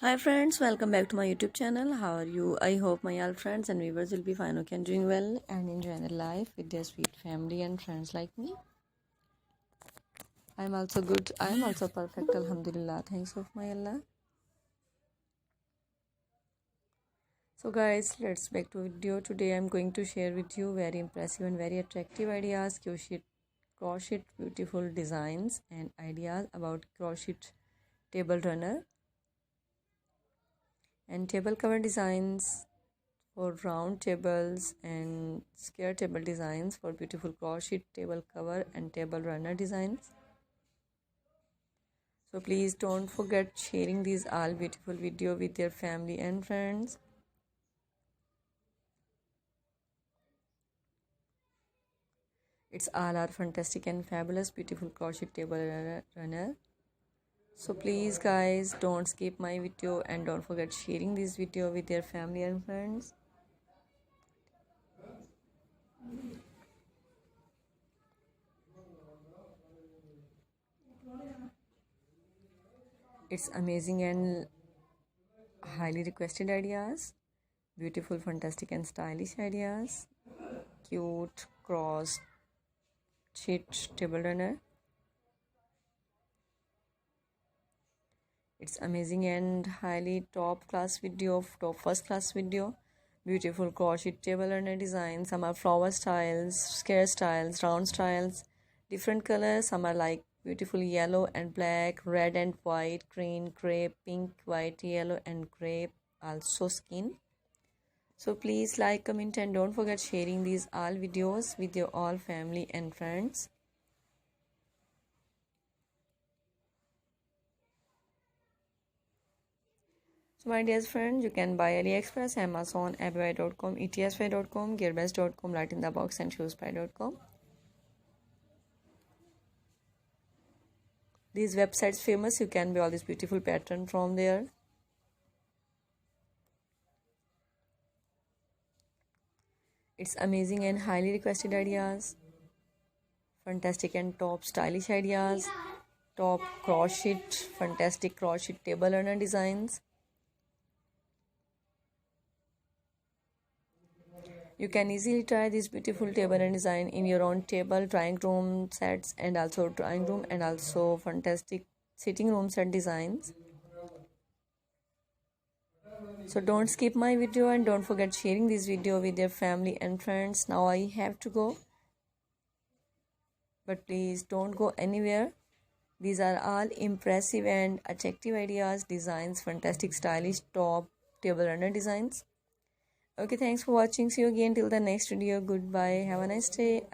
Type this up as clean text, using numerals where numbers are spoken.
Hi friends, welcome back to my YouTube channel. How are you? I hope my all friends and viewers will be fine, okay, and doing well and enjoying their life with their sweet family and friends like me. I'm also good. I'm also perfect. Alhamdulillah. Thanks of my Allah. So guys, let's back to video. Today I'm going to share with you very impressive and very attractive ideas, crochet beautiful designs and ideas about crochet table runner and table cover designs for round tables and square table designs for beautiful crochet table cover and table runner designs. So please don't forget sharing these all beautiful video with your family and friends. It's all are fantastic and fabulous beautiful crochet table runner. So please guys, don't skip my video and don't forget sharing this video with your family and friends. It's amazing and highly requested ideas, beautiful, fantastic and stylish ideas, cute cross stitch table runner. It's amazing and highly top first class video, beautiful crochet table runner design. Some are flower styles, square styles, round styles, different colors. Some are like beautiful yellow and black, red and white, green, gray, pink, white, yellow and gray, also skin. So please like, comment and don't forget sharing these all videos with your all family and friends. So my dear friends, you can buy AliExpress, Amazon, Abai.com, ETSY.com, Gearbest.com, Light in the Box and Shoespy.com. These websites famous, you can buy all this beautiful pattern from there. It's amazing and highly requested ideas, fantastic and top stylish ideas, top crochet, fantastic crochet table runner designs. You can easily try this beautiful table and design in your own table, drawing room sets and also drawing room and also fantastic sitting room set designs. So don't skip my video and don't forget sharing this video with your family and friends. Now I have to go, but please don't go anywhere. These are all impressive and attractive ideas, designs, fantastic stylish top table runner designs. Okay, thanks for watching. See you again till the next video. Goodbye. Have a nice day.